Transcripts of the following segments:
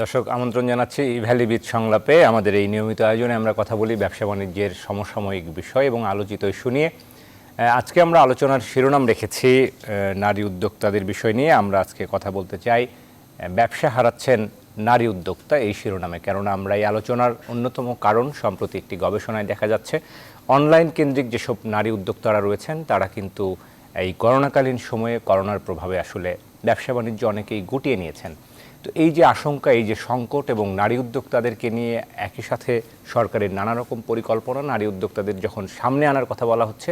দর্শক আমন্ত্রণ জানাচ্ছি ভ্যালি বিচ সংলাপে। আমাদের এই নিয়মিত আয়োজনে আমরা কথা বলি ব্যবসা বাণিজ্যের সমসাময়িক বিষয় এবং আলোচিত ইস্যু নিয়ে। আজকে আমরা আলোচনার শিরোনাম রেখেছি নারী উদ্যোক্তাদের বিষয় নিয়ে। আমরা আজকে কথা বলতে চাই ব্যবসা হারাচ্ছেন নারী উদ্যোক্তা এই শিরোনামে, কেননা আমরা এই আলোচনার অন্যতম কারণ সম্প্রতি একটি গবেষণায় দেখা যাচ্ছে অনলাইন কেন্দ্রিক যেসব নারী উদ্যোক্তারা রয়েছেন তারা কিন্তু এই করোনাকালীন সময়ে করোনার প্রভাবে আসলে ব্যবসা বাণিজ্য অনেকেই গুটিয়ে নিয়েছেন। তো এই যে আশঙ্কা, এই যে সংকট এবং নারী উদ্যোক্তাদেরকে নিয়ে একই সাথে সরকারের নানা রকম পরিকল্পনা, নারী উদ্যোক্তাদের যখন সামনে আনার কথা বলা হচ্ছে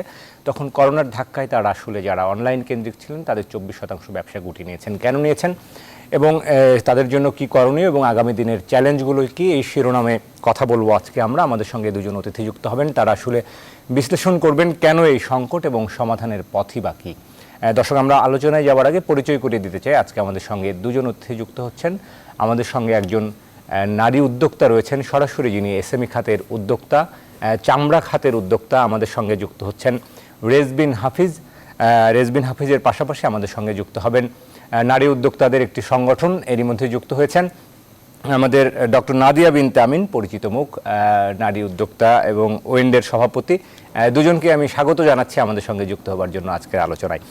তখন করোনার ধাক্কায় তারা আসলে যারা অনলাইন কেন্দ্রিক ছিলেন তাদের 24% ব্যবসা গুটিয়ে নিয়েছেন। কেন নিয়েছেন এবং তাদের জন্য কি করণীয় এবং আগামী দিনের চ্যালেঞ্জগুলো কি, এই শিরোনামে কথা বলবো আজকে আমরা। আমাদের সঙ্গে দুজন অতিথি যুক্ত হবেন, তারা আসলে বিশ্লেষণ করবেন কেন এই সংকট এবং সমাধানের পথই বা কী। দর্শক, আমরা আলোচনায় যাওয়ার আগে পরিচয় করিয়ে দিতে চাই। আজকে আমাদের সঙ্গে দুজন অতিথি যুক্ত হচ্ছেন। আমাদের সঙ্গে একজন নারী উদ্যোক্তা রয়েছেন সরাসরি, যিনি এসএমই খাতের উদ্যোক্তা, চামড়া খাতের উদ্যোক্তা। আমাদের সঙ্গে যুক্ত হচ্ছেন রেজবিন হাফিজ। রেজবিন হাফিজের পাশাপাশি আমাদের সঙ্গে যুক্ত হবেন নারী উদ্যোক্তাদের একটি সংগঠন, এরই মধ্যে যুক্ত হয়েছেন আমাদের ডক্টর নাদিয়া বিনতে আমিন, পরিচিত মুখ, নারী উদ্যোক্তা এবং ওয়েন্ডের সভাপতি। দুজনকে আমি স্বাগত জানাচ্ছি আমাদের সঙ্গে যুক্ত হওয়ার জন্য আজকের আলোচনায়।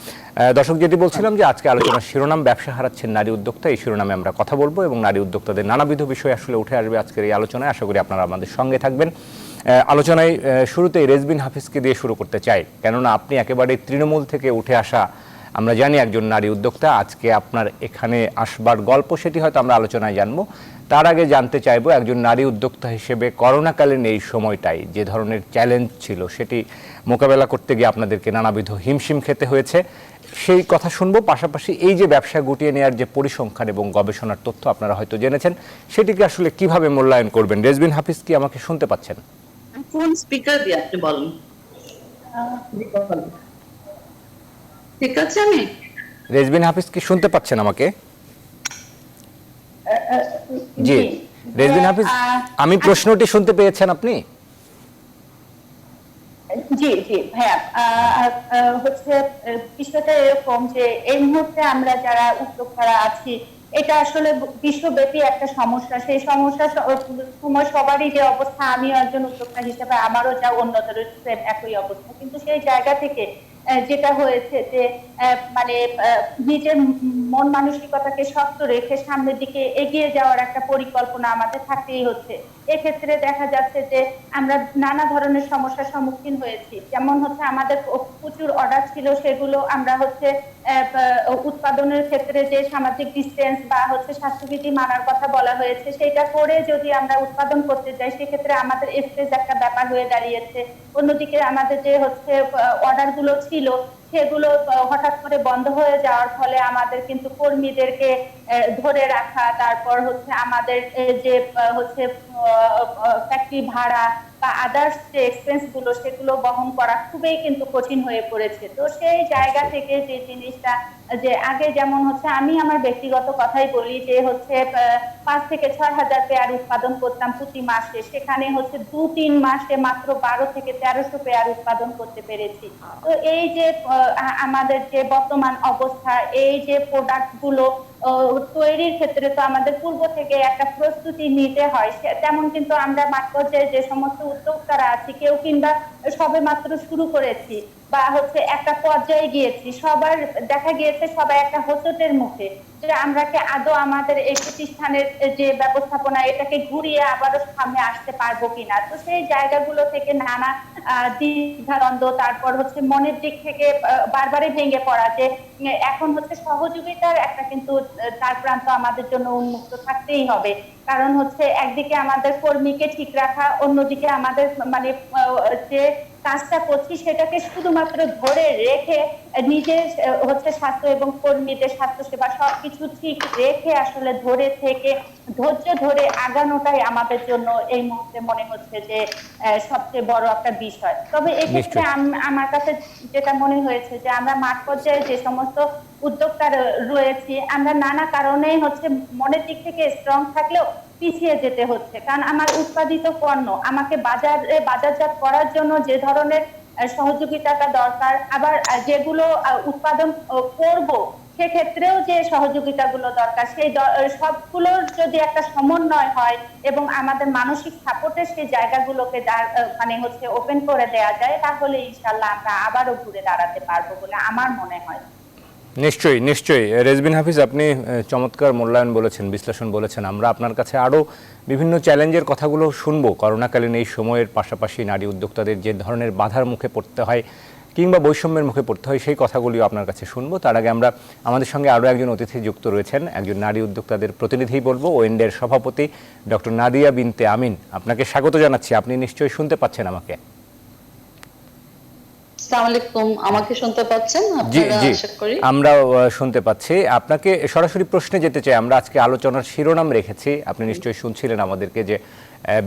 দর্শক, যেটি বলছিলাম যে আজকে আলোচনার শিরোনাম ব্যবসা হারাচ্ছেন নারী উদ্যোক্তা, এই শিরোনামে আমরা কথা বলবো এবং নারী উদ্যোক্তাদের নানাবিধ বিষয় আসলে উঠে আসবে আজকের এই আলোচনায়। আশা করি আপনারা আমাদের সঙ্গে থাকবেন। আলোচনায় শুরুতেই রেজবিন হাফিজকে দিয়ে শুরু করতে চাই, কেননা আপনি একেবারে তৃণমূল থেকে উঠে আসা, আমরা জানি একজন নারী উদ্যোক্তা। আজকে আপনার এখানে আসবার গল্প সেটি হয়তো আমরা আলোচনায় জানবো। তার আগে জানতে চাইবো একজন নারী উদ্যোক্তা হিসেবে করোনাকালীন এই সময়টাই যে ধরনের চ্যালেঞ্জ ছিল সেটি মোকাবেলা করতে গিয়ে আপনাদেরকে নানাবিধ হিমশিম খেতে হয়েছে, সেই কথা শুনবো। পাশাপাশি এই যে ব্যবসা গুটিয়ে নেওয়ার যে পরিসংখ্যান এবং গবেষণার তথ্য আপনারা হয়তো জেনেছেন, সেটিকে আসলে কিভাবে মূল্যায়ন করবেন। রেজবিন হাফিজ, কি আমাকে শুনতে পাচ্ছেন? ফোন স্পিকার দিয়ে আপনি বলেন। ঠিক আছে, আমি রেজবিন হাফিজ কি শুনতে পাচ্ছেন আমাকে? জি রেজবিন হাফিজ, আমি প্রশ্নটি শুনতে পেয়েছেন আপনি? জি জি ভাইয়া, হচ্ছে বিষয়টা এরকম যে এই মুহূর্তে আমরা যারা উদ্যোক্তারা আছি, এটা আসলে বিশ্বব্যাপী একটা সমস্যা। সেই সমস্যা সময় সবারই যে অবস্থা, আমিও একজন উদ্যোক্তা হিসেবে আমারও যা অন্যদের একই অবস্থা। কিন্তু সেই জায়গা থেকে যেটা হয়েছে যে মানে নিজের মন মানসিকতাকে শক্ত রেখে সামনের দিকে এগিয়ে যাওয়ার একটা পরিকল্পনা আমাদের থাকতেই হচ্ছে। এক্ষেত্রে দেখা যাচ্ছে যে আমরা নানা ধরনের সমস্যার সম্মুখীন হয়েছি। যেমন হচ্ছে আমাদের প্রচুর অর্ডার ছিল, সেগুলো আমরা হচ্ছে উৎপাদনের ক্ষেত্রে যে সামাজিক ডিস্টেন্স বা হচ্ছে স্বাস্থ্যবিধি মানার কথা বলা হয়েছে, সেটা করে যদি আমরা উৎপাদন করতে যাই সেক্ষেত্রে আমাদের এক্সপ্রেস একটা ব্যাপার হয়ে দাঁড়িয়েছে। অন্যদিকে আমাদের যে হচ্ছে অর্ডার গুলো ছিল সেগুলো হঠাৎ করে বন্ধ হয়ে যাওয়ার ফলে আমাদের কিন্তু কর্মীদেরকে ধরে রাখা, তারপর হচ্ছে আমাদের যে হচ্ছে ফ্যাক্টরি ভাড়া বা আদার্স যে এক্সপেন্স গুলো সেগুলো বহন করা খুবই কিন্তু কঠিন হয়ে পড়েছে। তো সেই জায়গা থেকে যে জিনিসটা, যে আগে যেমন হচ্ছে আমি আমার ব্যক্তিগত কথাই বলি যে হচ্ছে 5 থেকে 6 হাজার পেয়ার উৎপাদন করতাম প্রতি মাসে, সেখানে হচ্ছে 2-3 মাসে মাত্র 12 থেকে 1300 পেয়ার উৎপাদন করতে পেরেছি। তো এই যে আমাদের যে বর্তমান অবস্থা, এই যে প্রোডাক্ট গুলো তৈরির ক্ষেত্রে তো আমাদের পূর্ব থেকে একটা প্রস্তুতি নিতে হয়। তেমন কিন্তু আমরা মাঠ পর্যায়ে যে সমস্ত উদ্যোক্তারা আছি, কেউ কিংবা সবে মাত্র শুরু করেছি বা হচ্ছে একটা পর্যায়ে গিয়েছি, সবার দেখা গিয়েছে সবাই একটা হোঁচটের মুখে যে আমরা কি আদৌ আমাদের এই প্রতিষ্ঠানের যে ব্যবস্থাপনা এটাকে ঘুরিয়ে আবারও সামনে আসতে পারবো কিনা। তো সেই জায়গাগুলো থেকে নানা দ্বিধাদ্বন্দ্ব, তারপর হচ্ছে মনের দিক থেকে বারবারই ভেঙে পড়া যে এখন হচ্ছে সহযোগিতার একটা কিন্তু তার প্রান্ত আমাদের জন্য উন্মুক্ত থাকতেই হবে। কারণ হচ্ছে একদিকে আমাদের কর্মীকে ঠিক রাখা, অন্যদিকে আমাদের মানে যে কাজটা করছি সেটাকে শুধুমাত্র ধরে রেখে নিজের হচ্ছে স্বাস্থ্য এবং কর্মীদের স্বাস্থ্য সেবা সবকিছু ঠিক রেখে আসলে ধরে থেকে ধৈর্য ধরে আগানোটাই আমাদের জন্য এই মুহূর্তে মনে হচ্ছে যে সবচেয়ে বড় একটা বিষয়। তবে এক্ষেত্রে আমার কাছে যেটা মনে হয়েছে যে আমরা মাঠ পর্যায়ে যে সমস্ত উদ্যোক্তা রয়েছি, আমরা নানা কারণে হচ্ছে মনের দিক থেকে স্ট্রং থাকলেও পিছিয়ে যেতে হচ্ছে। কারণ আমার উৎপাদিত পণ্য আমাকে বাজারে বাজারজাত করার জন্য যে ধরনের সহযোগিতাটা দরকার, আবার যেগুলো উৎপাদন করব সেক্ষেত্রেও যে সহযোগিতাগুলো দরকার সেই সবগুলোর যদি একটা সমন্বয় হয় এবং আমাদের মানসিক সাপোর্টের সেই জায়গাগুলোকে মানে হচ্ছে ওপেন করে দেওয়া যায়, তাহলে ইনশাল্লাহ আমরা আবারও ঘুরে দাঁড়াতে পারবো বলে আমার মনে হয়। নিশ্চয়ই নিশ্চয়ই রেজবিন হাফিজ, আপনি চমৎকার মূল্যায়ন বলেছেন, বিশ্লেষণ বলেছেন। আমরা আপনার কাছে আরও বিভিন্ন চ্যালেঞ্জের কথাগুলো শুনবো করোনাকালীন এই সময়ের, পাশাপাশি নারী উদ্যোক্তাদের যে ধরনের বাধার মুখে পড়তে হয় কিংবা বৈষম্যের মুখে পড়তে হয় সেই কথাগুলিও আপনার কাছে শুনবো। তার আগে আমরা আমাদের সঙ্গে আরও একজন অতিথি যুক্ত রয়েছেন, একজন নারী উদ্যোক্তাদের প্রতিনিধি বলবো, ওয়েন্ডের সভাপতি ডক্টর নাদিয়া বিনতে আমিন। আপনাকে স্বাগত জানাচ্ছি। আপনি নিশ্চয়ই শুনতে পাচ্ছেন আমাকে? আসসালামু আলাইকুম, আমাকে শুনতে পাচ্ছেন আপনারা? আশা করি আমরা শুনতে পাচ্ছি। আপনাকে সরাসরি প্রশ্নে যেতে চাই। আমরা আজকে আলোচনার শিরোনাম রেখেছি, আপনি নিশ্চয়ই শুনছিলেন আমাদেরকে, যে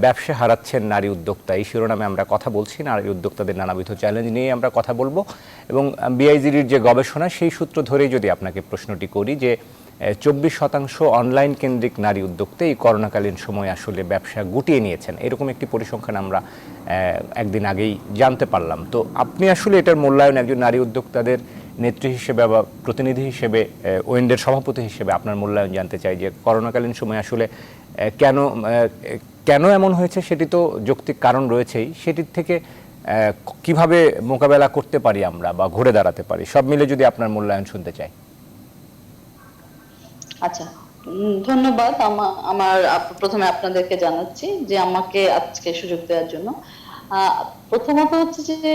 ব্যবসা হারাচ্ছেন নারী উদ্যোক্তা। এই শিরোনামে আমরা কথা বলছি, নারী উদ্যোক্তাদের নানাবিধ চ্যালেঞ্জ নিয়ে আমরা কথা বলবো। এবং বিআইজিডির যে গবেষণা সেই সূত্র ধরেই যদি আপনাকে প্রশ্নটি করি, যে 24% অনলাইন কেন্দ্রিক নারী উদ্যোক্তা এই করোনাকালীন সময় আসলে ব্যবসা গুটিয়ে নিয়েছেন, এরকম একটি পরিসংখ্যান আমরা একদিন আগেই জানতে পারলাম। তো আপনি আসলে এটার মূল্যায়ন একজন নারী উদ্যোক্তাদের নেত্রী হিসেবে বা প্রতিনিধি হিসেবে, ওয়েন্ডের সভাপতি হিসেবে আপনার মূল্যায়ন জানতে চাই, যে করোনাকালীন সময় আসলে কেন কেন এমন হয়েছে, সেটি তো যৌক্তিক কারণ রয়েছেই, সেটির থেকে কিভাবে মোকাবেলা করতে পারি আমরা বা ঘুরে দাঁড়াতে পারি, সব মিলে যদি আপনার মূল্যায়ন শুনতে চাই। আচ্ছা, ধন্যবাদ। আমার প্রথমে আপনাদেরকে জানাচ্ছি যে আমাকে আজকে সুযোগ দেওয়ার জন্য। প্রথমত হচ্ছে যে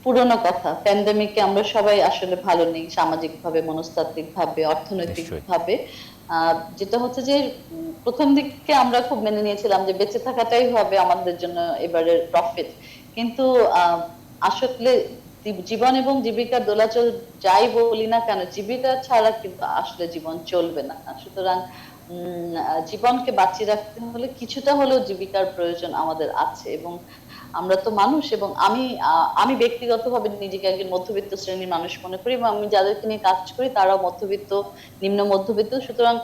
পুরনো কথা, প্যান্ডেমিকে আমরা সবাই আসলে ভালো নেই, সামাজিক ভাবে, মনস্তাত্ত্বিক ভাবে, অর্থনৈতিক ভাবে। যেটা হচ্ছে যে প্রথম দিকে আমরা খুব মেনে নিয়েছিলাম যে বেঁচে থাকাটাই হবে আমাদের জন্য এবারের প্রফিট, কিন্তু আসলে জীবন এবং জীবিকার দোলাচল যাই বলি না কেন, জীবিকা ছাড়া কিন্তু আসলে জীবন চলবে না। সুতরাং জীবনকে বাঁচিয়ে রাখতে হলে কিছুটা হলেও জীবিকার প্রয়োজন আমাদের আছে। এবং আমরা তো মানুষ, এবং আমি ব্যক্তিগতভাবে নিজেকে একজন মধ্যবিত্ত শ্রেণীর মানুষ মনে করি, এবং আমি যাদেরকে নিয়ে কাজ করি তারাও মধ্যবিত্ত, নিম্ন মধ্যবিত্ত। সুতরাং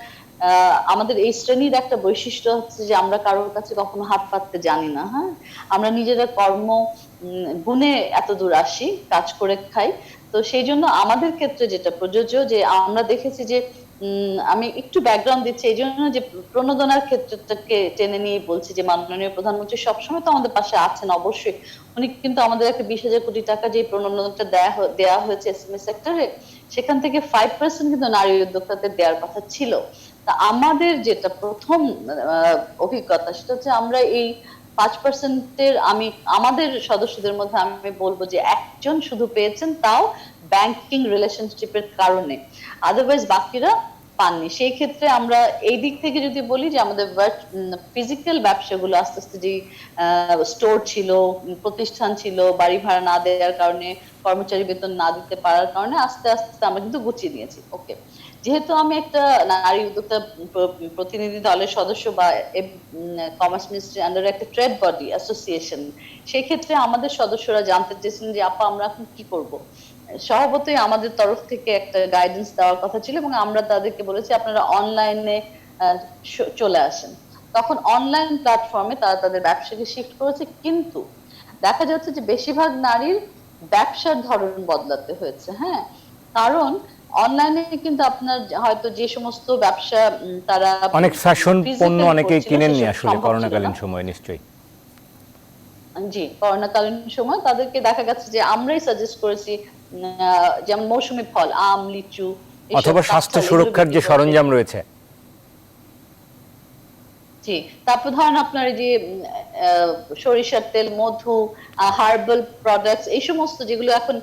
আমাদের এই শ্রেণীর একটা বৈশিষ্ট্য হচ্ছে যে আমরা কারোর কাছে কখনো হাত পাততে জানি না। হ্যাঁ, আমরা নিজেরা কর্ম গুণে এত দূর আসি, কাজ করে খাই। তো সেই জন্য আমাদের ক্ষেত্রে যেটা প্রযোজ্য, যে আমরা দেখেছি যে আমি একটু ব্যাকগ্রাউন্ড দিচ্ছি এই জন্য যে প্রণোদনার ক্ষেত্রটাকে টেনে নিয়ে বলছি, যে মাননীয় প্রধানমন্ত্রী সবসময় তো আমাদের পাশে আছেন অবশ্যই। উনি কিন্তু আমাদের একটা 20,000 কোটি টাকা যে প্রণোদনাটা দেওয়া হয়েছে এসএমই সেক্টরে, সেখান থেকে 5% কিন্তু নারী উদ্যোক্তাদের দেওয়ার কথা ছিল। তা আমাদের যেটা প্রথম অভিজ্ঞতা, সেটা হচ্ছে আমরা এই 5%-এর আমাদের সদস্যদের মধ্যে আমি বলবো যে একজন শুধু পেয়েছেন, তাও ব্যাংকিং রিলেশনশিপের কারণে, আদারওয়াইজ বাকিরা পাননি। সেই ক্ষেত্রে আমরা এই দিক থেকে যদি বলি যে আমাদের ফিজিক্যাল ব্যবসাগুলো আস্তে আস্তে, যে স্টোর ছিল, প্রতিষ্ঠান ছিল, বাড়ি ভাড়া না দেওয়ার কারণে, কর্মচারী বেতন না দিতে পারার কারণে আস্তে আস্তে আমরা কিন্তু গুছিয়ে নিয়েছি। ওকে, যেহেতু আমি একটা নারী উদ্যোক্তা প্রতিনিধি দলের সদস্য বা কমার্স মিনিস্ট্রি আন্ডারে একটা ট্রেড বডি অ্যাসোসিয়েশন, সেই ক্ষেত্রে আমাদের সদস্যরা জানতে চেয়েছেন যে আপা আমরা এখন কি করব। স্বভাবতই আমাদের তরফ থেকে একটা গাইডেন্স দেওয়ার কথা ছিল, এবং আমরা তাদেরকে বলেছি আপনারা অনলাইনে চলে আসেন। তখন অনলাইন প্ল্যাটফর্মে তারা তাদের ব্যবসাকে শিফট করেছে, কিন্তু দেখা যাচ্ছে যে বেশিরভাগ নারীর ব্যবসার ধরন বদলাতে হয়েছে। হ্যাঁ, কারণ অনলাইনে কিন্তু আপনার হয়তো যে সমস্ত ব্যবসা তারা অনেক ফ্যাশন পণ্য অনেকেই কিনেননি আসলে করোনাকালীন সময়। নিশ্চয়ই জি, করোনাকালীন সময় তাদেরকে দেখা গেছে যে আমরাই সাজেস্ট করেছি, যেমন মৌসুমী ফল, আম, লিচু, অথবা স্বাস্থ্য সুরক্ষার যে সরঞ্জাম রয়েছে। জি, তারপর ধরেন আপনার এই যে সরিষার তেল, মধু, হার্বাল প্রোডাক্টস, এই সমস্ত যেগুলো এখন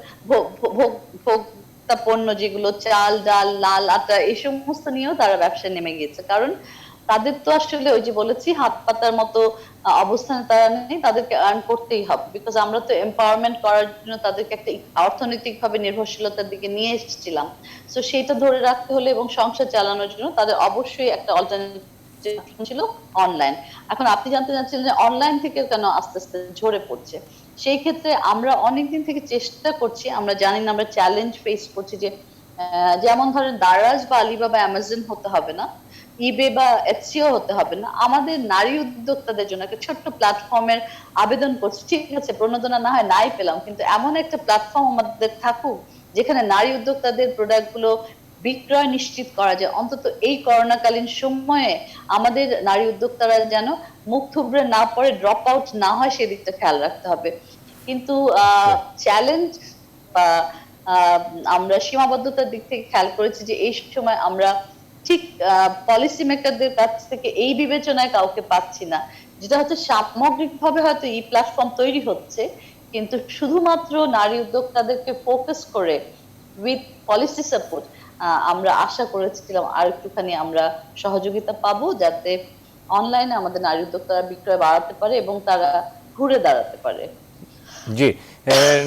ভোক্তা পণ্য, যেগুলো চাল, ডাল, লাল আটা, এই সমস্ত নিয়েও তারা ব্যবসায় নেমে গিয়েছে। কারণ তাদের তো আসলে ওই যে বলেছি হাত পাতার মতো অবস্থানে তারা নেই, তাদেরকে আর্ন করতেই হবে। বিকজ আমরা তো এম্পাওয়ারমেন্ট করার জন্য তাদেরকে একটা অর্থনৈতিক ভাবে নির্ভরশীলতার দিকে নিয়ে এসেছিলাম। তো সেইটা ধরে রাখতে হলে এবং সংসার চালানোর জন্য তাদের অবশ্যই একটা অল্টারনেটিভ ছিল অনলাইন। এখন আপনি জানতে চাচ্ছেন যে অনলাইন থেকে কেন আস্তে আস্তে ঝরে পড়ছে। সেই ক্ষেত্রে আমরা অনেকদিন থেকে চেষ্টা করছি, আমরা জানি না, আমরা চ্যালেঞ্জ ফেস করছি, যে যেমন ধরেন দারাজ বা আলিবাবা, অ্যামাজন হতে হবে না, ইবে বা এটসিও হতে হবে না, আমাদের নারী উদ্যোক্তাদের জন্য একটা ছোট্ট প্ল্যাটফর্মের আবেদন করছি। ঠিক আছে, প্রণোদনা না হয় নাই পেলাম, কিন্তু এমন একটা প্ল্যাটফর্ম আমাদের থাকুক যেখানে নারী উদ্যোক্তাদের প্রোডাক্ট গুলো বিক্রয় নিশ্চিত করা যায়, অন্তত এই করোনাকালীন সময়ে আমাদের নারী উদ্যোক্তারা যেন মুখ থুবড়ে না পড়ে, ড্রপ আউট না হয়, সেদিকটা খেয়াল রাখতে হবে। কিন্তু চ্যালেঞ্জ বা আমরা সীমাবদ্ধতার দিক থেকে খেয়াল করেছি যে এই সময় আমরা ঠিক পলিসি মেকারদের কাছ থেকে এই বিবেচনায় কাউকে পাচ্ছি না, যেটা হচ্ছে সামগ্রিকভাবে হয়তো ই প্ল্যাটফর্ম তৈরি হচ্ছে, কিন্তু শুধুমাত্র নারী উদ্যোক্তাদেরকে ফোকাস করে উইথ পলিসি সাপোর্ট আমরা আশা করেছিলাম আর একটুখানি আমরা সহযোগিতা পাবো, যাতে অনলাইনে আমাদের নারী উদ্যোক্তারা বিক্রয় বাড়াতে পারে এবং তারা ঘুরে দাঁড়াতে পারে। জি,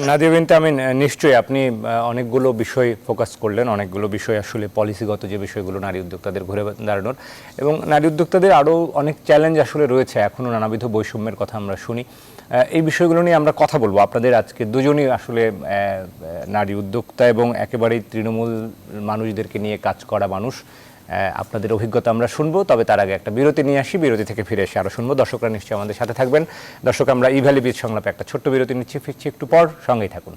নাদিয়া বিনতে আমিন, নিশ্চয়ই আপনি অনেকগুলো বিষয় ফোকাস করলেন, অনেকগুলো বিষয় আসলে পলিসিগত যে বিষয়গুলো নারী উদ্যোক্তাদের ঘুরে দাঁড়ানোর, এবং নারী উদ্যোক্তাদের আরও অনেক চ্যালেঞ্জ আসলে রয়েছে, এখনও নানাবিধ বৈষম্যের কথা আমরা শুনি। এই বিষয়গুলো নিয়ে আমরা কথা বলবো। আপনাদের আজকে দুজনই আসলে নারী উদ্যোক্তা এবং একেবারেই তৃণমূল মানুষদেরকে নিয়ে কাজ করা মানুষ। আপনাদের অভিজ্ঞতা আমরা শুনবো, তবে তার আগে একটা বিরতি নিয়ে আসি, বিরতি থেকে ফিরে এসে আরও শুনবো। দর্শকরা নিশ্চয়ই আমাদের সাথে থাকবেন। দর্শক, আমরা ই ভ্যালি বীজ সংলাপে একটা ছোট্ট বিরতি নিচ্ছি, ফিরছি একটু পর, সঙ্গেই থাকুন।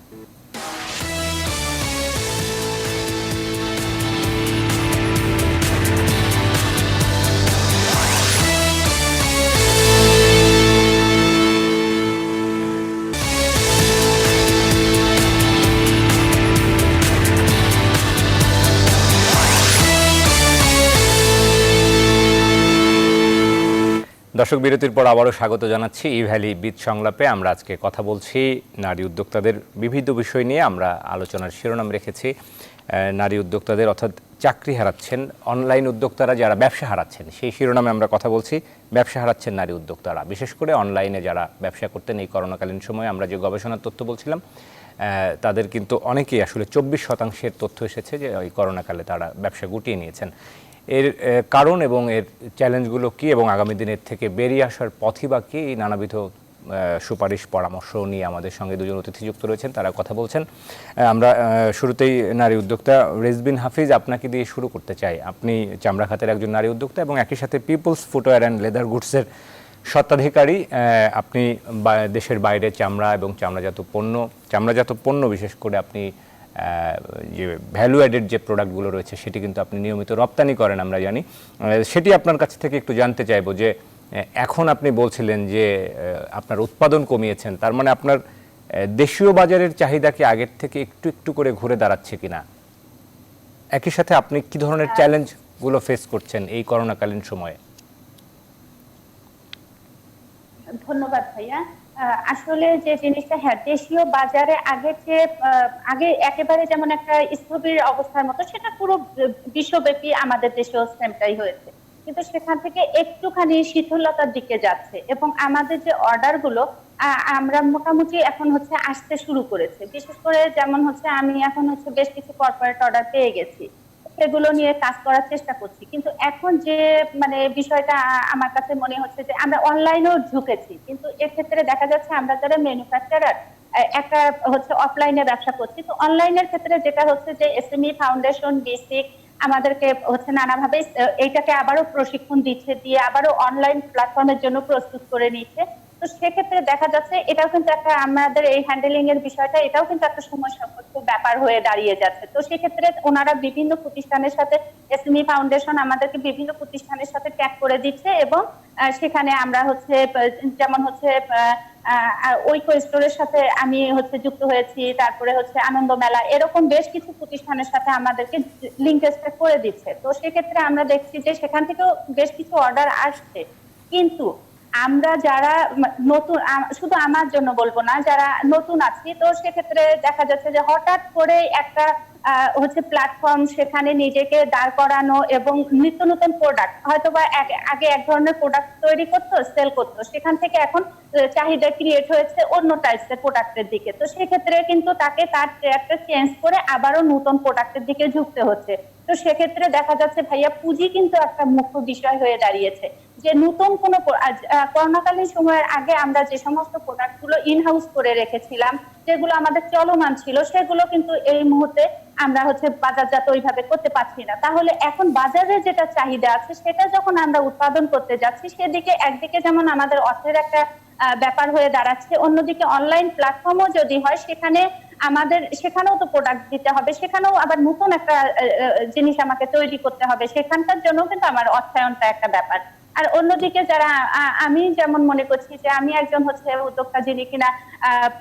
দর্শক, বিরতির পর আবারও স্বাগত জানাচ্ছি ই ভ্যালি বীজ সংলাপে। আমরা আজকে কথা বলছি নারী উদ্যোক্তাদের বিবিধ বিষয় নিয়ে। আমরা আলোচনার শিরোনাম রেখেছি নারী উদ্যোক্তাদের, অর্থাৎ চাকরি হারাচ্ছেন অনলাইন উদ্যোক্তারা, যারা ব্যবসা হারাচ্ছেন, সেই শিরোনামে আমরা কথা বলছি। ব্যবসা হারাচ্ছেন নারী উদ্যোক্তারা, বিশেষ করে অনলাইনে যারা ব্যবসা করতেন এই করোনাকালীন সময়ে। আমরা যে গবেষণার তথ্য বলছিলাম, তাদের কিন্তু অনেকেই আসলে 24% তথ্য এসেছে যে ওই করোনাকালে তারা ব্যবসা গুটিয়ে নিয়েছেন। এর কারণ এবং এর চ্যালেঞ্জগুলো কী, এবং আগামী দিনের থেকে বেরিয়ে আসার পথই বা কী, এই নানাবিধ সুপারিশ পরামর্শ নিয়ে আমাদের সঙ্গে দুজন অতিথি যুক্ত রয়েছেন, তারা কথা বলছেন। আমরা শুরুতেই নারী উদ্যোক্তা রেজবিন হাফিজ, আপনাকে দিয়ে শুরু করতে চাই। আপনি চামড়া খাতের একজন নারী উদ্যোক্তা এবং একই সাথে পিপলস ফুটওয়্যার অ্যান্ড লেদার গুডসের স্বত্বাধিকারী। আপনি দেশের বাইরে চামড়া এবং চামড়াজাত পণ্য বিশেষ করে আপনি যে ভ্যালু অ্যাডেড যে প্রোডাক্টগুলো রয়েছে সেটি কিন্তু আপনি নিয়মিত রপ্তানি করেন, আমরা জানি। সেটি আপনার কাছ থেকে একটু জানতে চাইবো যে এখন আপনি বলছিলেন যে আপনার উৎপাদন কমিয়েছেন, তার মানে আপনার দেশীয় বাজারের চাহিদা কি আগের থেকে একটু একটু করে ঘুরে দাঁড়াচ্ছে কিনা? একই সাথে আপনি কি ধরনের চ্যালেঞ্জগুলো ফেস করছেন এই করোনাকালীন সময়ে? ধন্যবাদ ভাইয়া। আসলে যে জিনিসটা, হ্যাঁ, দেশীয় বাজারে আগে একেবারে যেমন একটা স্থবির অবস্থার মতো, সেটা পুরো বিশ্বব্যাপী আমাদের দেশেও সেমটাই হয়েছে, কিন্তু সেখান থেকে একটুখানি শিথিলতার দিকে যাচ্ছে এবং আমাদের যে অর্ডার গুলো আমরা মোটামুটি এখন আসতে শুরু করেছে। বিশেষ করে যেমন আমি এখন বেশ কিছু কর্পোরেট অর্ডার পেয়ে গেছি, সেগুলো নিয়ে কাজ করার চেষ্টা করছি। কিন্তু এখন যে বিষয়টা আমার কাছে মনে হচ্ছে যে আমরা অনলাইনেও ঝুঁকেছি, কিন্তু এক্ষেত্রে দেখা যাচ্ছে আমরা যারা ম্যানুফ্যাকচারার একটা অফলাইনে ব্যবসা করছি, তো অনলাইনের ক্ষেত্রে যেটা হচ্ছে যে এসএমই ফাউন্ডেশন বেসিক আমাদেরকে নানাভাবে এইটাকে আবারও প্রশিক্ষণ দিচ্ছে, দিয়ে আবারও অনলাইন প্ল্যাটফর্মের জন্য প্রস্তুত করে নিচ্ছে। তো সেক্ষেত্রে দেখা যাচ্ছে এটাও কিন্তু একটা আমাদের এই হ্যান্ডেলিং এর বিষয়টা, এটাও কিন্তু একটা সময় সাপেক্ষ ব্যাপার হয়ে দাঁড়িয়ে যাচ্ছে। তো সেক্ষেত্রে ওনারা বিভিন্ন প্রতিষ্ঠানের সাথে, এসএমই ফাউন্ডেশন আমাদেরকে বিভিন্ন প্রতিষ্ঠানের সাথে ট্যাগ করে দিচ্ছে এবং সেখানে আমরা যেমন ঐক্য স্টোরের সাথে আমি যুক্ত হয়েছি, তারপরে আনন্দ মেলা, এরকম বেশ কিছু প্রতিষ্ঠানের সাথে আমাদেরকে লিঙ্কেজটা করে দিচ্ছে। তো সেক্ষেত্রে আমরা দেখছি যে সেখান থেকেও বেশ কিছু অর্ডার আসছে, কিন্তু আমরা যারা নতুন, শুধু আমার জন্য বলবো না, যারা নতুন আছি, তো সেক্ষেত্রে দেখা যাচ্ছে যে হঠাৎ করে একটা প্ল্যাটফর্ম, সেখানে নিজেকে দাঁড় করানো এবং নিত্য নতুন প্রোডাক্ট, হয়তোবা আগে এক ধরনের প্রোডাক্ট তৈরি করতো, সেল করতো, সেখান থেকে এখন চাহিদা ক্রিয়েট হয়েছে অন্য টাইপসের প্রোডাক্টের দিকে। তো সেক্ষেত্রে কিন্তু তাকে তার ট্র্যাকটা চেঞ্জ করে আবারও নতুন প্রোডাক্টের দিকে ঝুঁকতে হচ্ছে। তো সেক্ষেত্রে দেখা যাচ্ছে ভাইয়া, পুঁজি কিন্তু একটা মুখ্য বিষয় হয়ে দাঁড়িয়েছে। যে নতুন কোনো করোনাকালীন সময়ের আগে আমরা যে সমস্ত প্রোডাক্ট গুলো ইনহাউস করে রেখেছিলাম, যেগুলো আমাদের চলমান ছিল, সেগুলো কিন্তু এই মুহূর্তে আমরা বাজারজাত ওইভাবে করতে পারছি না। তাহলে এখন বাজারে যেটা চাহিদা আছে সেটা যখন আমরা উৎপাদন করতে যাচ্ছি, সেদিকে একদিকে যেমন আমাদের অর্থের একটা ব্যাপার হয়ে দাঁড়াচ্ছে, অন্যদিকে অনলাইন প্ল্যাটফর্মও যদি হয়, সেখানে আমাদের সেখানেও তো প্রোডাক্ট দিতে হবে, সেখানেও আবার নতুন একটা জিনিস আমাকে তৈরি করতে হবে, সেখানকার জন্য কিন্তু আমার অর্থায়নটা একটা ব্যাপার। আর অন্যদিকে যারা আমি যেমন মনে করছি যে আমি একজন হচ্ছে উদ্যোক্তা যিনি কিনা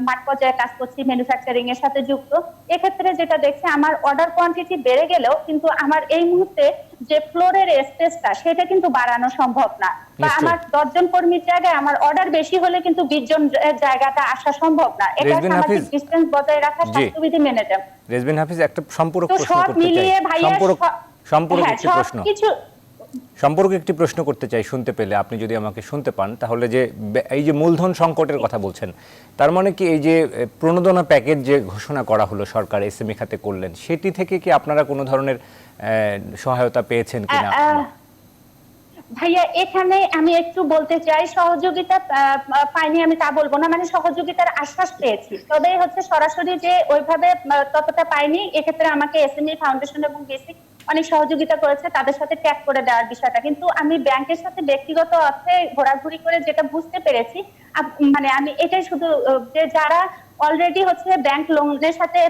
মাঠ পর্যায়ে কাজ করছি, ম্যানুফ্যাকচারিং এর সাথে যুক্ত, এক্ষেত্রে যেটা দেখছি আমার অর্ডার কোয়ান্টিটি বেড়ে গেলেও কিন্তু আমার এই মুহূর্তে যে ফ্লোরের স্পেসটা সেটা কিন্তু বাড়ানো সম্ভব না, বা আমার 10 জন কর্মীর জায়গায় আমার অর্ডার বেশি হলে কিন্তু 20 জন জায়গাটা আসা সম্ভব না। এটা সামাজিক ডিসটেন্স বজায় রাখা, স্বাস্থ্যবিধি মেনে চলা। রেজবিন হাফিজ, একটা সম্পূরক প্রশ্ন সব করতে মিলিয়ে চাই। ভাইয়া সম্পর্কে একটি প্রশ্ন করতে চাই, শুনতে পেলে আপনি যদি আমাকে শুনতে পান তাহলে, যে এই যে মূলধন সংকটের কথা বলছেন, তার মানে কি এই যে প্রণোদনা প্যাকেজ যে ঘোষণা করা হলো সরকার এসএমই খাতে করলেন, সেটি থেকে কি আপনারা কোনো ধরনের সহায়তা পেয়েছেন কিনা? ভাইয়া এখানে আমি একটু বলতে চাই, সহযোগিতা পাইনি আমি তা বলবো না, মানে সহযোগিতার আশ্বাস পেয়েছি, তবে হচ্ছে সরাসরি যে ওইভাবে ততটা পাইনি। এক্ষেত্রে আমাকে এসএমই ফাউন্ডেশন এবং বেসিক অনেক সহযোগিতা করেছে, তাদের সাথে ট্যাগ করে দেওয়ার বিষয়টা। কিন্তু আমি ব্যাংকের সাথে ব্যক্তিগত অর্থে ঘোরাঘুরি করে যেটা বুঝতে পেরেছি, মানে আমি এটাই শুধু যে যারা অলরেডি হচ্ছে ব্যাংক লোনের সাথে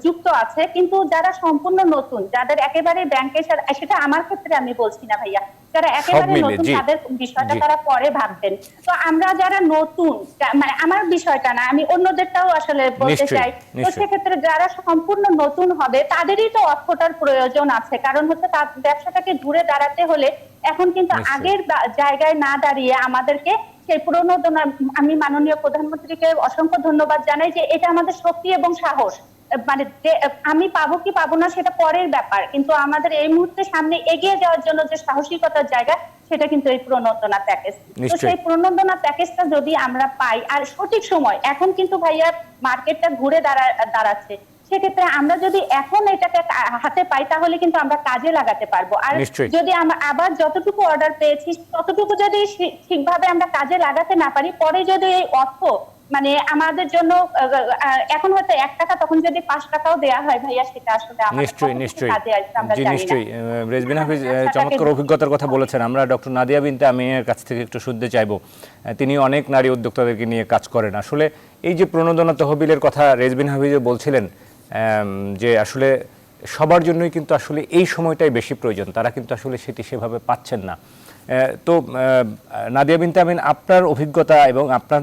যুক্ত আছে, কিন্তু যারা সম্পূর্ণ নতুন, যাদের একেবারে ব্যাংকের সাথে, সেটা আমার ক্ষেত্রে আমি বলছি না ভাইয়া, যারা একেবারে নতুন তাদের বিষয়টা তারা পরে ভাববেন। তো আমরা যারা নতুন, মানে আমার বিষয়টা না, আমি অন্যদেরটাও আসলে বলতে চাই, তো সেক্ষেত্রে যারা সম্পূর্ণ নতুন হবে তাদেরই তো অর্থটার প্রয়োজন আছে, কারণ হচ্ছে তার ব্যবসাটাকে ঘুরে দাঁড়াতে হলে এখন কিন্তু আগের জায়গায় না দাঁড়িয়ে আমাদেরকে সেই প্রণোদনা, আমি মাননীয় প্রধানমন্ত্রীকে অসংখ্য ধন্যবাদ জানাই যে এটা আমাদের শক্তি এবং সাহস, মানে আমি পাবো কি পাবো না সেটা পরের ব্যাপার, কিন্তু আমাদের এই মুহূর্তে সামনে এগিয়ে যাওয়ার জন্য যে সাহসিকতার জায়গা, সেটা কিন্তু এই প্রণোদনা প্যাকেজ। তো সেই প্রণোদনা প্যাকেজটা যদি আমরা পাই আর সঠিক সময়, এখন কিন্তু ভাইয়া মার্কেটটা ঘুরে দাঁড়াচ্ছে, সেক্ষেত্রে আমরা যদি এখন এটাকে হাতে পাই তাহলে কিন্তু আমরা কাজে লাগাতে পারবো। আর যদি আমরা আবার যতটুকু অর্ডার পেয়েছি ততটুকু যদি ঠিকভাবে আমরা কাজে লাগাতে না পারি, পরে যদি এই অর্থ মানে আমাদের জন্য এখন হয়তো 1 টাকা, তখন যদি 5 টাকাও দেয়া হয় ভাইয়া, সেটা আসলে নিশ্চয়ই রেজবিন হাফিজ চমৎকার অভিজ্ঞতার কথা বলেছেন। আমরা ডক্টর নাদিয়া বিনতে আমিনের কাছ থেকে একটু শুনতে চাইবো, তিনি অনেক নারী উদ্যোক্তাদেরকে নিয়ে কাজ করেন। আসলে এই যে প্রণোদনা তহবিলের কথা রেজবিন হাফিজও বলছিলেন, যে আসলে সবার জন্যই কিন্তু আসলে এই সময়টাই বেশি প্রয়োজন, তারা কিন্তু আসলে সেটি সেভাবে পাচ্ছেন না। তো নাদিয়া বিনতে আমিন, আপনার অভিজ্ঞতা এবং আপনার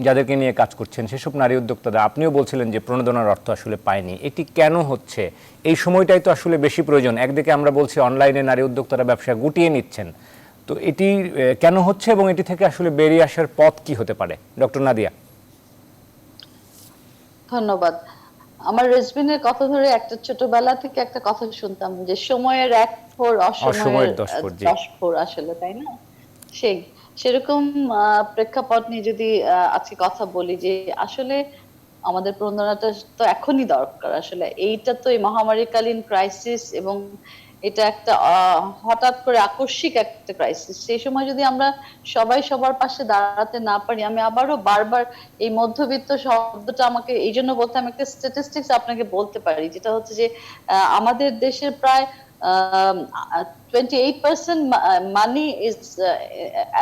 যাদেরকে নিয়ে কাজ করছেন সেসব নারী উদ্যোক্তারা, আপনিও বলছিলেন যে প্রণোদনার অর্থ আসলে পায়নি, এটি কেন হচ্ছে? এই সময়টাই তো আসলে বেশি প্রয়োজন। একদিকে আমরা বলছি অনলাইনে নারী উদ্যোক্তারা ব্যবসা গুটিয়ে নিচ্ছেন, তো এটি কেন হচ্ছে এবং এটি থেকে আসলে বেরিয়ে আসার পথ কি হতে পারে? ডক্টর নাদিয়া। ধন্যবাদ। আমার রেজবিনের কথা ধরে একটা ছোটবেলা থেকে একটা কথা শুনতাম যে সময়ের 1 ভোর, অসময়ের 10 ভোর, আসলে তাই না? সেরকম প্রেক্ষাপট নিয়ে যদি আজকে কথা বলি, যে আসলে আমাদের প্রণোদনাটা তো এখনই দরকার। আসলে এইটা তো এই মহামারীকালীন ক্রাইসিস, এবং এটা একটা হঠাৎ করে আকস্মিক একটা ক্রাইসিস। সেই সময় যদি আমরা সবাই সবার পাশে দাঁড়াতে না পারি, আমি আবারও বারবার এই মধ্যবিত্ত শব্দটা আমাকে এই জন্য বলতে, আমি একটা স্ট্যাটিস্টিক্স আপনাকে বলতে পারি, যেটা হচ্ছে যে আমাদের দেশের প্রায় 28% money is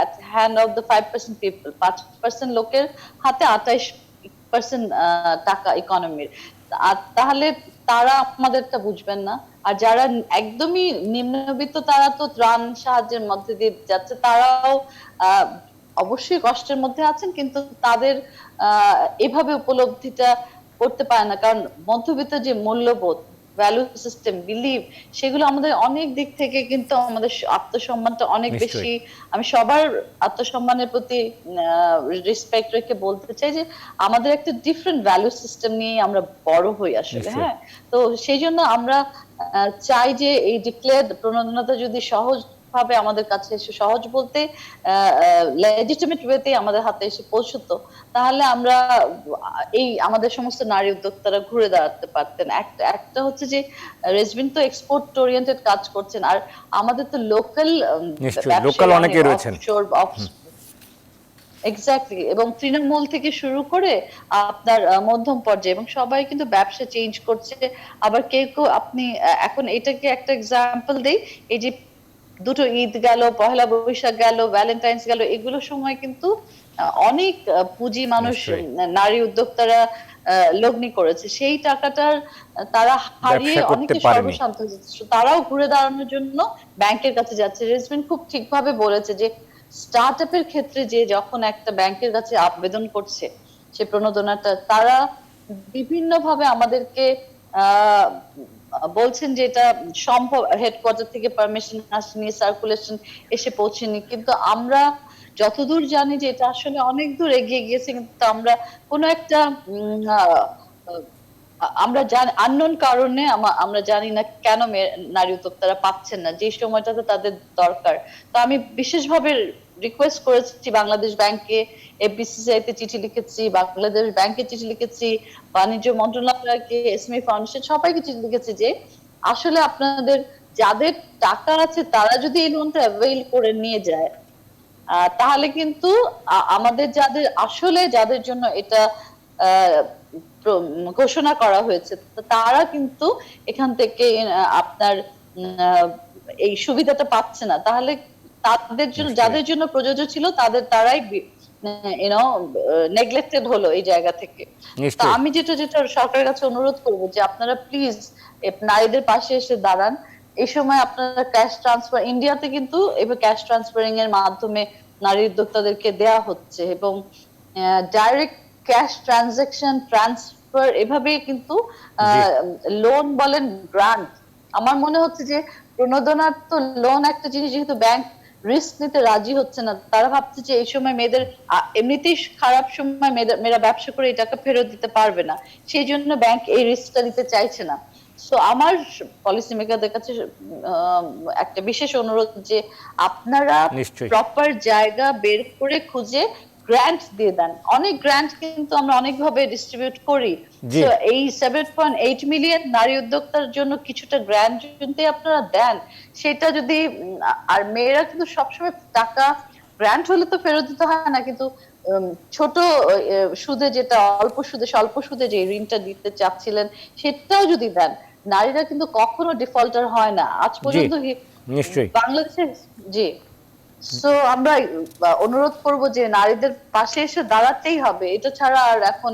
at hand of the 5% people. 5% লোকের হাতে 28% টাকা ইকোনমির। তাহলে তারা আমাদেরটা বুঝবেন না। আর যারা একদমই নিম্নবিত্ত, তারা তো ত্রাণ সাহায্যের মধ্যে দিয়ে যাচ্ছে, তারাও অবশ্যই কষ্টের মধ্যে আছেন, কিন্তু তাদের এভাবে উপলব্ধিটা করতে পারে না, কারণ মধ্যবিত্ত যে মূল্যবোধ, ভ্যালু সিস্টেম, বিলিভ, সেগুলো আমাদের অনেক দিক থেকে কিন্তু আমাদের আত্মসম্মানটা অনেক বেশি। আমি সবার আত্মসম্মানের প্রতি রেসপেক্ট রেখে বলতে চাই যে আমাদের একটা ডিফারেন্ট ভ্যালু সিস্টেম নিয়ে আমরা বড় হই আসলে। হ্যাঁ, তো সেই জন্য আমরা চাই যে এই ডিক্লেয়ার্ড প্রণোদনাটা যদি সহজ ভাবে আমাদের কাছে এসে, সহজ বলতে লেজিটিমেট ওয়েতে আমাদের হাতে এসে পৌঁছতো, তাহলে আমরা এই আমাদের সমস্ত নারী উদ্যোক্তারা ঘুরে দাঁড়াতে পারতেন। একটা হচ্ছে যে রেজবিন তো এক্সপোর্ট ওরিয়েন্টেড কাজ করছেন, আর আমাদের তো লোকাল অনেকে রয়েছেন। এক্স্যাক্টলি, এবং তৃণমূল থেকে শুরু করে আপনার মধ্যম পর্যায়ে, এবং সবাই কিন্তু ব্যবসা চেঞ্জ করছে। আবার কেউ কেউ, আপনি এখন এটাকে একটা এক্সাম্পল দেই, এই যে দুটো ঈদ গেল, পহেলা বৈশাখ গেল, ভ্যালেন্টাইন্স গেল, এগুলোর সময় কিন্তু অনেক পুঁজি মানুষ, নারী উদ্যোক্তারা লগ্নি করেছে, সেই টাকাটার তারা হারিয়ে ব্যবসা করতে অনেকে পারেনি। সর্বশান্ত হয়েছে। তারাও ঘুরে দাঁড়ানোর জন্য ব্যাংকের কাছে যাচ্ছে। রেজভিন খুব ঠিকভাবে বলেছে যে স্টার্ট আপের ক্ষেত্রে যে যখন একটা ব্যাংকের কাছে আবেদন করছে সে প্রণোদনাটা, তারা বিভিন্ন ভাবে আমাদেরকে আহ বলছেন যে এটা সম্ভব, হেডকোয়ার্টার থেকে পারমিশন আসেনি, সার্কুলেশন এসে পৌঁছেনি, কিন্তু আমরা যতদূর জানি যে এটা আসলে অনেক দূর এগিয়ে গিয়েছে, কিন্তু আমরা কোনো একটা আমরা জানি আননোন কারণে আমরা জানি না কেন নারী উদ্যোক্তারা পাচ্ছেন না যে সময়টাতে তাদের দরকার। তো আমি বিশেষভাবে রিকোয়েস্ট করেছি বাংলাদেশ ব্যাংকে, এফবিসিসিআই তে চিঠি লিখেছি, বাংলাদেশ ব্যাংকে চিঠি লিখেছি, বাণিজ্য মন্ত্রণালয়কে, এসএমই ফাউন্ডেশন, সবাইকে চিঠি লিখেছি যে আসলে আপনাদের যাদের টাকা আছে তারা যদি এই লোনটা অ্যাভেইল করে নিয়ে যায়, তাহলে কিন্তু আমাদের যাদের জন্য এটা ঘোষণা করা হয়েছে তারা কিন্তু এখান থেকে আপনার এই সুবিধাটা পাচ্ছে না। তাহলে তাদের জন্য, যাদের জন্য প্রযোজ্য ছিল তারাই নেগলেক্টেড হলো এই জায়গা থেকে। তো আমি যেটা সরকারের কাছে অনুরোধ করব যে আপনারা প্লিজ নারীদের পাশে এসে দাঁড়ান। এই সময় আপনারা ক্যাশ ট্রান্সফার, ইন্ডিয়াতে কিন্তু এবার ক্যাশ ট্রান্সফারিং এর মাধ্যমে নারী উদ্যোক্তাদেরকে দেয়া হচ্ছে, এবং ডাইরেক্ট ক্যাশ ট্রান্সফার এভাবে কিন্তু লোন বলেন, গ্রান্ট, আমার মনে হচ্ছে যে প্রণোদনার তো লোন একটা জিনিস, যেহেতু ব্যাংক রিস্ক নিতে রাজি হচ্ছে না, তারা ভাবছে যে এই সময় মেয়েদের এমনিতেই খারাপ সময় মেয়েরা ব্যবসা করে এই টাকা ফেরত দিতে পারবে না, সেই জন্য ব্যাংক এই রিস্কটা নিতে চাইছে না। সো আমার পলিসি মেকারদের কাছে একটা বিশেষ অনুরোধ যে আপনারা প্রপার জায়গা বের করে খুঁজে গ্র্যান্ট দিয়ে দেন। অনেক গ্র্যান্ট কিন্তু আমরা অনেকভাবে ডিস্ট্রিবিউট করি, তো এই 7.8 মিলিয়ন নারী উদ্যোক্তার জন্য কিছুটা গ্র্যান্ট যদি আপনারা দেন, সেটা যদি, আর মেয়েরা কিন্তু সবসময় টাকা গ্র্যান্ট হলে তো ফেরত দিতে হয় না, কিন্তু ছোট সুদে, যেটা অল্প সুদে, স্বল্প সুদে যে ঋণটা দিতে চাচ্ছিলেন সেটাও যদি দেন, নারীরা কিন্তু কখনো ডিফল্টার হয় না আজ পর্যন্ত নিশ্চয়ই বাংলাদেশে। জি, সো আমরা অনুরোধ করব যে নারীদের পাশে এসে দাঁড়াতেই হবে, এটা ছাড়া আর এখন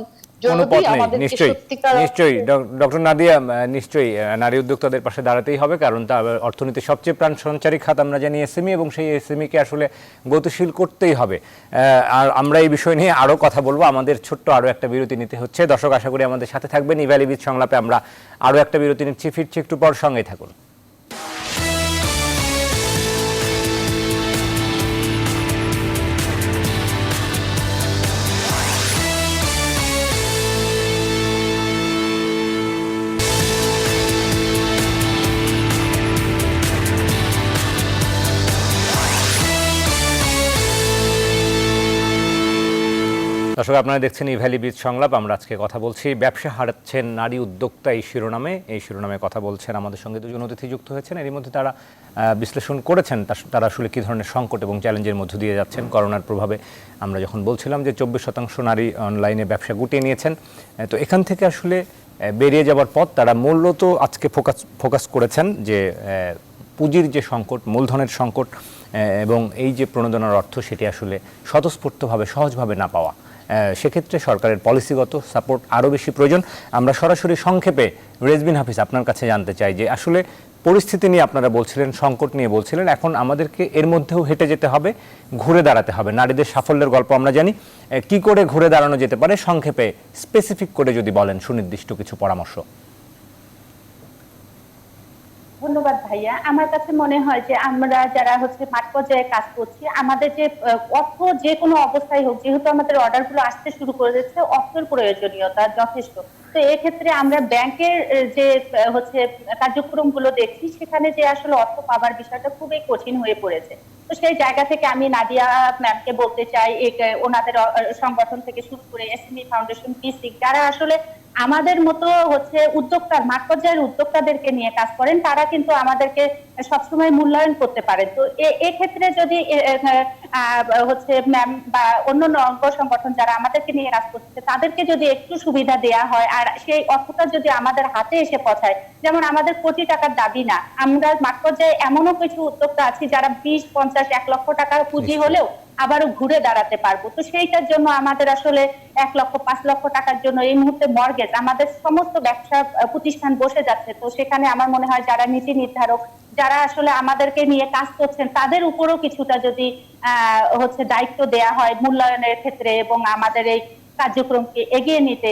নিশ্চয়ই ডক্টর নাদিয়া, নিশ্চয়ই নারী উদ্যোক্তাদের পাশে দাঁড়াতেই হবে, কারণ তা অর্থনীতির সবচেয়ে প্রাণ সঞ্চারী খাত আমরা জানি এসএমই, এবং সেই এসএমই কে আসলে গতিশীল করতেই হবে। আর আমরা এই বিষয় নিয়ে আরো কথা বলবো, আমাদের ছোট্ট আরো একটা বিরতি নিতে হচ্ছে। দর্শক আশা করি আমাদের সাথে থাকবেন। ইভ্যালিবিদ সংলাপে আমরা আরো একটা বিরতি নিচ্ছি, ফিরছি একটু পর, সঙ্গেই থাকুন। দর্শক আপনারা দেখছেন ইভ্যালিবিদ সংলাপ। আমরা আজকে কথা বলছি ব্যবসা হারাচ্ছেন নারী উদ্যোক্তা এই শিরোনামে কথা বলছেন। আমাদের সঙ্গে দুজন অতিথি যুক্ত হয়েছেন, এর মধ্যে তারা বিশ্লেষণ করেছেন তারা আসলে কী ধরনের সংকট এবং চ্যালেঞ্জের মধ্য দিয়ে যাচ্ছেন। করোনার প্রভাবে আমরা যখন বলছিলাম যে 24% নারী অনলাইনে ব্যবসা গুটিয়ে নিয়েছেন, তো এখান থেকে আসলে বেরিয়ে যাওয়ার পথ তারা মূলত আজকে ফোকাস করেছেন যে পুঁজির যে সংকট, মূলধনের সংকট, এবং এই যে প্রণোদনার অর্থ সেটি আসলে স্বতঃস্ফূর্তভাবে সহজভাবে না পাওয়া, সেক্ষেত্রে সরকারের পলিসিগত সাপোর্ট আরও বেশি প্রয়োজন। আমরা সরাসরি সংক্ষেপে রেজবিন হাফিজ আপনার কাছে জানতে চাই যে আসলে পরিস্থিতি নিয়ে আপনারা বলছিলেন, সংকট নিয়ে বলছিলেন, এখন আমাদেরকে এর মধ্যেও হেঁটে যেতে হবে, ঘুরে দাঁড়াতে হবে। নারীদের সাফল্যের গল্প আমরা জানি, কি করে ঘুরে দাঁড়ানো যেতে পারে সংক্ষেপে স্পেসিফিক করে যদি বলেন সুনির্দিষ্ট কিছু পরামর্শ। ধন্যবাদ ভাইয়া। আমার কাছে মনে হয় যে আমরা যারা মাঠ পর্যায়ে কাজ করছি, আমাদের যে অর্থ যে কোনো অবস্থায় হোক, যেহেতু আমাদের অর্ডার গুলো আসতে শুরু করে দিচ্ছে, অর্থের প্রয়োজনীয়তা যথেষ্ট। তো এক্ষেত্রে আমরা ব্যাংকের যে কার্যক্রম গুলো দেখছি, সেখানে যে আসলে অর্থ পাবার বিষয়টা খুবই কঠিন হয়ে পড়েছে। তো সেই জায়গা থেকে আমি নাদিয়া ম্যামকে বলতে চাই, ওনাদের সংগঠন থেকে শুরু করে এসএমই ফাউন্ডেশন, পিসিক, যারা আসলে আমাদের মতো উদ্যোক্তার, মাঠ পর্যায়ের উদ্যোক্তাদেরকে নিয়ে কাজ করেন, তারা কিন্তু আমাদেরকে সবসময় মূল্যায়ন করতে পারেন। তো এক্ষেত্রে যদি হচ্ছে ম্যাম বা অন্যান্য অঙ্গ সংগঠন যারা আমাদেরকে নিয়ে কাজ করছে তাদেরকে যদি একটু সুবিধা দেয়া হয়, আর সেই অর্থটা যদি আমাদের হাতে এসে পৌঁছায়, যেমন আমাদের কোটি টাকার দাবি না, আমরা মাঠ পর্যায়ে এমনও কিছু উদ্যোক্তা আছি যারা 20, 50, 1 লক্ষ টাকার পুঁজি হলেও আবারও ঘুরে দাঁড়াতে পারবো। তো সেইটার জন্য আমাদের আসলে 1 লক্ষ 5 লক্ষ টাকার জন্য এই মুহূর্তে মর্গেজ আমাদের সমস্ত ব্যবসা প্রতিষ্ঠান বসে যাচ্ছে। তো সেখানে আমার মনে হয় যারা নীতি নির্ধারক, যারা আসলে আমাদেরকে নিয়ে কাজ করছেন, তাদের উপরও কিছুটা যদি হচ্ছে দায়িত্ব দেয়া হয় মূল্যায়নের ক্ষেত্রে এবং আমাদের এই কার্যক্রমকে এগিয়ে নিতে।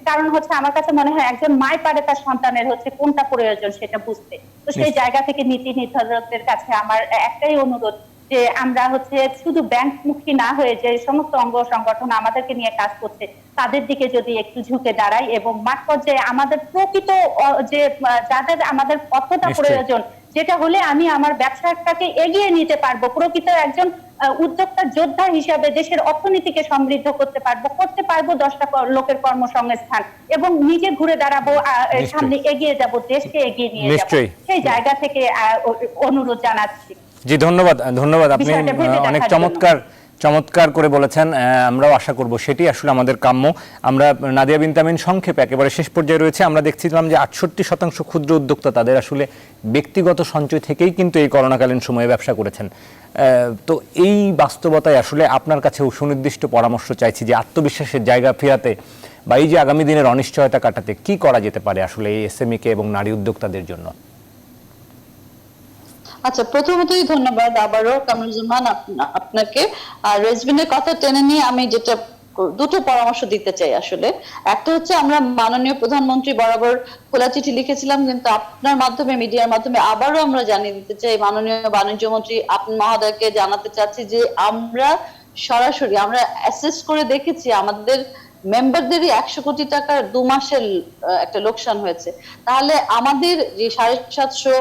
কারণ হচ্ছে আমার কাছে মনে হয় একজন মায় পারে তার সন্তানের হচ্ছে কোনটা প্রয়োজন সেটা বুঝতে। তো সেই জায়গা থেকে নীতি নির্ধারকদের কাছে আমার একটাই অনুরোধ যে আমরা হচ্ছে শুধু ব্যাংকমুখী না হয়ে যে সমস্ত অঙ্গ সংগঠন আমাদেরকে নিয়ে কাজ করছে তাদের দিকে যদি একটু ঝুঁকে দাঁড়াই এবং মাঠ পর্যায়ে আমাদের প্রকৃত যে যাদের আমাদের অর্থটা প্রয়োজন, যেটা হলে আমি আমার ব্যবসাটাকে এগিয়ে নিতে পারবো, প্রকৃত একজন উদ্যোক্তা যোদ্ধা হিসাবে দেশের অর্থনীতিকে সমৃদ্ধ করতে পারবো 10টা লোকের কর্মসংস্থান এবং নিজে ঘুরে দাঁড়াবো, সামনে এগিয়ে যাব, দেশকে এগিয়ে নিয়ে যাব। সেই জায়গা থেকে অনুরোধ জানাচ্ছি। জি, ধন্যবাদ। আপনি অনেক চমৎকার করে বলেছেন। আমরাও আশা করব সেটি আসলে আমাদের কাম্য। আমরা নাদিয়া বিনতে আমিন সংক্ষেপে একেবারে শেষ পর্যায়ে রয়েছে। আমরা দেখছিলাম যে 68% ক্ষুদ্র উদ্যোক্তা তাদের আসলে ব্যক্তিগত সঞ্চয় থেকেই কিন্তু এই করোনাকালীন সময়ে ব্যবসা করেছেন। তো এই বাস্তবতায় আসলে আপনার কাছেও সুনির্দিষ্ট পরামর্শ চাইছি যে আত্মবিশ্বাসের জায়গা ফেরাতে বা এই যে আগামী দিনের অনিশ্চয়তা কাটাতে কি করা যেতে পারে আসলে এই এসএমই কে এবং নারী উদ্যোক্তাদের জন্য। আচ্ছা, প্রথমতই ধন্যবাদ আবারও কামরুজ্জামান আপনাকে। আর রেজবিনের কথা টেনে নিয়ে আমি যেটা দুটো পরামর্শ দিতে চাই আসলে। একটা হচ্ছে আমরা মাননীয় প্রধানমন্ত্রী বরাবর খোলা চিঠি লিখেছিলাম, কিন্তু আপনার মাধ্যমে মিডিয়ার মাধ্যমে আবারও আমরা জানিয়ে দিতে চাই, মাননীয় বাণিজ্য মন্ত্রী আপনি মহোদয়কে জানাতে চাচ্ছি যে আমরা সরাসরি আমরা অ্যাসেস করে দেখেছি আমাদের মেম্বারদেরই 100 কোটি টাকার 2 মাসের একটা লোকসান হয়েছে। তাহলে আমাদের যে 750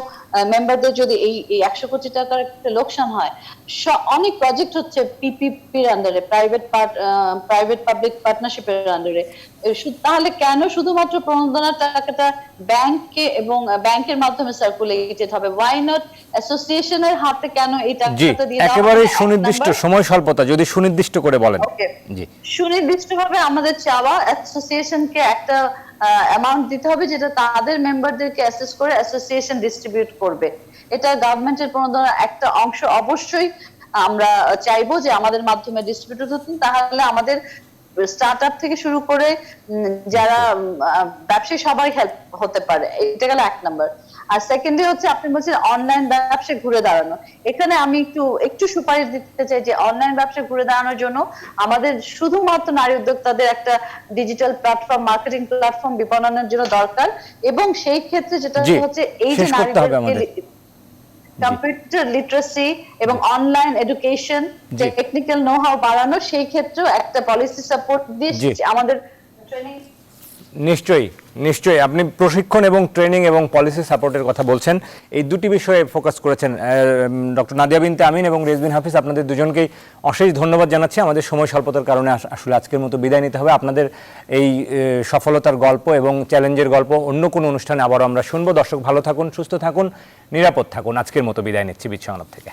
মেম্বারদের যদি এই 100 কোটি টাকার একটা লোকসান হয়, অনেক প্রজেক্ট হচ্ছে পিপিপির আন্ডারে, প্রাইভেট পাবলিক পার্টনারশিপের আন্ডারে, তাহলে কেন শুধুমাত্র প্রণোদনার টাকাটা ব্যাংকে এবং ব্যাংকের মাধ্যমে সার্কুলেটেড হবে? ওয়াই নট অ্যাসোসিয়েশনের হাতে কেন এই টাকাটা দিয়ে দেওয়া? একেবারে সুনির্দিষ্ট, সময় স্বল্পতা, যদি সুনির্দিষ্ট করে বলেন। জি, সুনির্দিষ্টভাবে আমাদের চাওয়া অ্যাসোসিয়েশনকে একটা অ্যামাউন্ট দিতে হবে যেটা তাদের মেম্বারদেরকে অ্যাসেস করে অ্যাসোসিয়েশন ডিস্ট্রিবিউট করবে। এটা গভর্নমেন্টের প্রণোদনার একটা অংশ অবশ্যই আমরা চাইবো যে আমাদের মাধ্যমে ডিস্ট্রিবিউট হতেন, তাহলে আমাদের স্টার্টআপ থেকে শুরু করে যারা ব্যবসায়ী সবাই হেল্প হতে পারে। এটা গেল 1 নাম্বার। আর সেকেন্ডলি হচ্ছে আপনি বলছেন অনলাইন ব্যবসায় ঘুরে দাঁড়ানো। এখানে আমি একটু সুপারিশ দিতে চাই যে অনলাইন ব্যবসায় ঘুরে দাঁড়ানোর জন্য আমাদের শুধুমাত্র নারী উদ্যোক্তাদের একটা ডিজিটাল প্ল্যাটফর্ম, মার্কেটিং প্ল্যাটফর্ম বিপণনের জন্য দরকার, এবং সেই ক্ষেত্রে যেটা হচ্ছে এই যে নারীদেরকে কম্পিউটার লিটারেসি এবং online education, technical know how বাড়ানো, সেই ক্ষেত্রেও একটা পলিসি সাপোর্ট দিয়ে আমাদের ট্রেনিং। নিশ্চয়ই আপনি প্রশিক্ষণ এবং ট্রেনিং এবং পলিসি সাপোর্টের কথা বলছেন। এই দুটি বিষয়ে ফোকাস করেছেন ডক্টর নাদিয়া বিনতে আমিন এবং রেজবিন হাফিজ। আপনাদের দুজনকেই অশেষ ধন্যবাদ জানাচ্ছি। আমাদের সময় স্বল্পতার কারণে আসলে আজকের মতো বিদায় নিতে হবে। আপনাদের এই সফলতার গল্প এবং চ্যালেঞ্জের গল্প অন্য কোনো অনুষ্ঠানে আবারও আমরা শুনবো। দর্শক ভালো থাকুন, সুস্থ থাকুন, নিরাপদ থাকুন। আজকের মতো বিদায় নিচ্ছি বিশ্বনাথ থেকে।